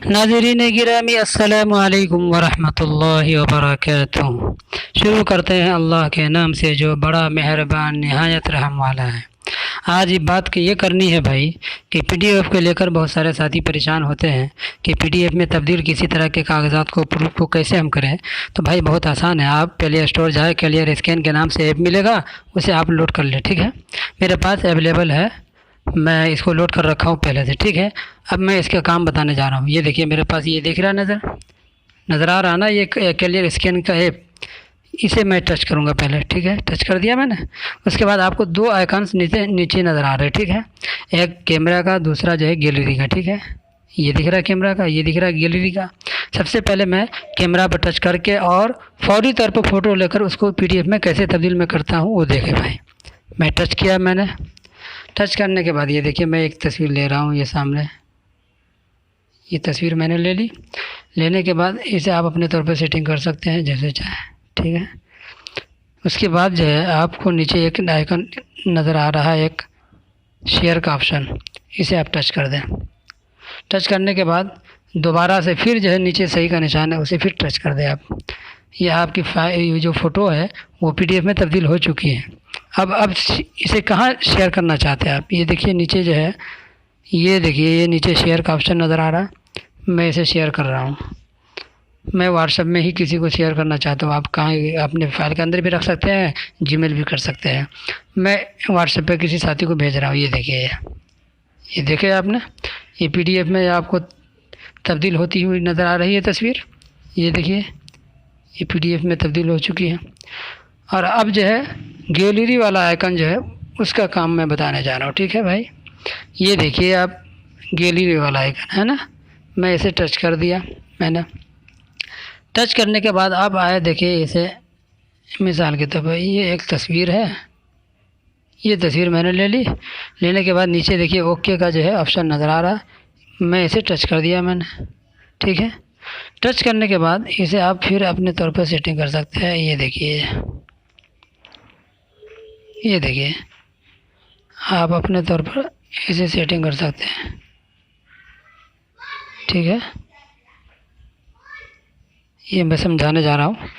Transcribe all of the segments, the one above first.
नाज़रीन गिरामी अस्सलामु अलैकुम वरहमतुल्लाहि वबरकातुहू। शुरू करते हैं अल्लाह के नाम से जो बड़ा मेहरबान नहायत रहम वाला है। आज ये बात की ये करनी है भाई कि पीडीएफ को लेकर बहुत सारे साथी परेशान होते हैं कि पीडीएफ में तब्दील किसी तरह के कागज़ात को प्रूफ को कैसे हम करें। तो भाई बहुत आसान है, आप प्ले स्टोर जाए, क्लियर स्कैन के नाम से ऐप मिलेगा, उसे आप लोड कर ले। ठीक है, मेरे पास अवेलेबल है, मैं इसको लोड कर रखा हूँ पहले से। ठीक है, अब मैं इसका काम बताने जा रहा हूँ। ये देखिए मेरे पास, ये दिख रहा नज़र आ रहा ना, ये क्लियर स्कैन का ऐप, इसे मैं टच करूँगा पहले। ठीक है, टच कर दिया मैंने। उसके बाद आपको दो आइकन्स नीचे नीचे नज़र आ रहे हैं। ठीक है, एक कैमरा का, दूसरा जो है गैलरी का। ठीक है, ये दिख रहा है कैमरा का, ये दिख रहा है गैलरी का। सबसे पहले मैं कैमरा पर टच करके और फौरी तौर पर फ़ोटो लेकर उसको पीडीएफ में कैसे तब्दील में करता हूँ वो देखें भाई। मैं टच किया, मैंने टच करने के बाद ये देखिए मैं एक तस्वीर ले रहा हूँ, ये सामने ये तस्वीर मैंने ले ली। लेने के बाद इसे आप अपने तौर पर सेटिंग कर सकते हैं जैसे चाहे। ठीक है, उसके बाद जो है आपको नीचे एक आइकन नज़र आ रहा है, एक शेयर का ऑप्शन, इसे आप टच कर दें। टच करने के बाद दोबारा से फिर जो है नीचे सही का निशान है, उसे फिर टच कर दें आप। ये आपकी फाइल जो फ़ोटो है वो पीडीएफ में तब्दील हो चुकी है। अब इसे कहाँ शेयर करना चाहते हैं आप, ये देखिए नीचे जो है, ये देखिए ये नीचे शेयर का ऑप्शन नज़र आ रहा है। मैं इसे शेयर कर रहा हूँ। मैं व्हाट्सएप में ही किसी को शेयर करना चाहता हूँ, आप कहाँ अपने फाइल के अंदर भी रख सकते हैं, जीमेल भी कर सकते हैं। मैं व्हाट्सएप पे किसी साथी को भेज रहा हूँ। ये देखिए, ये देखे आपने, ये पीडीएफ में आपको तब्दील होती हुई नज़र आ रही है तस्वीर। ये देखिए ये पीडीएफ में तब्दील हो चुकी है। और अब जो है गैलरी वाला आइकन जो है उसका काम मैं बताने जा रहा हूँ। ठीक है भाई, ये देखिए आप गैलरी वाला आइकन है ना, मैं इसे टच कर दिया। मैंने टच करने के बाद अब आया, देखिए इसे मिसाल के तौर पर ये एक तस्वीर है, ये तस्वीर मैंने ले ली। लेने के बाद नीचे देखिए ओके का जो है ऑप्शन नज़र आ रहा है, मैं इसे टच कर दिया मैंने। ठीक है, टच करने के बाद इसे आप फिर अपने तौर पर सेटिंग कर सकते हैं। ये देखिए, ये देखिए आप अपने तौर पर इसे सेटिंग कर सकते हैं। ठीक है, ये मैं समझाने जा रहा हूँ।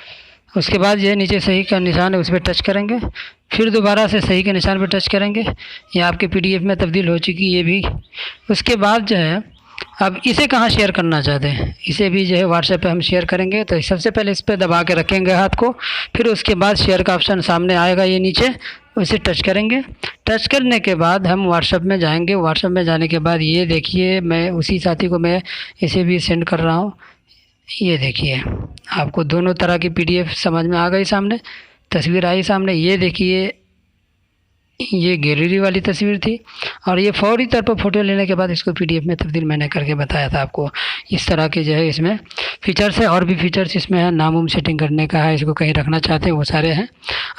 उसके बाद ये नीचे सही का निशान है, उस पर टच करेंगे, फिर दोबारा से सही के निशान पर टच करेंगे, ये आपके पीडीएफ में तब्दील हो चुकी है ये भी। उसके बाद जो है अब इसे कहाँ शेयर करना चाहते हैं, इसे भी जो है व्हाट्सएप पे हम शेयर करेंगे। तो सबसे पहले इस पर दबा के रखेंगे हाथ को, फिर उसके बाद शेयर का ऑप्शन सामने आएगा ये नीचे, उसे टच करेंगे। टच करने के बाद हम व्हाट्सएप में जाएंगे। व्हाट्सएप में जाने के बाद ये देखिए मैं उसी साथी को मैं इसे भी सेंड कर रहा हूँ। ये देखिए आपको दोनों तरह की पीडीएफ समझ में आ गई, सामने तस्वीर आई सामने। ये देखिए ये गैलरी वाली तस्वीर थी, और ये फौरी तौर पर फ़ोटो लेने के बाद इसको पीडीएफ में तब्दील मैंने करके बताया था आपको। इस तरह के जो है इसमें फ़ीचर्स है, और भी फ़ीचर्स इसमें है, नाम सेटिंग करने का है, इसको कहीं रखना चाहते हैं वो सारे हैं।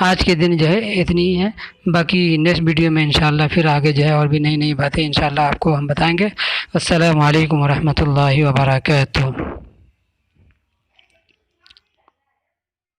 आज के दिन जो है इतनी ही है, बाकी नेक्स्ट वीडियो में इंशाल्लाह फिर आगे जो है और भी नई नई बातें इंशाल्लाह आपको हम बताएँगे। अस्सलामु अलैकुम वरहमतुल्लाहि वबरकातुहू।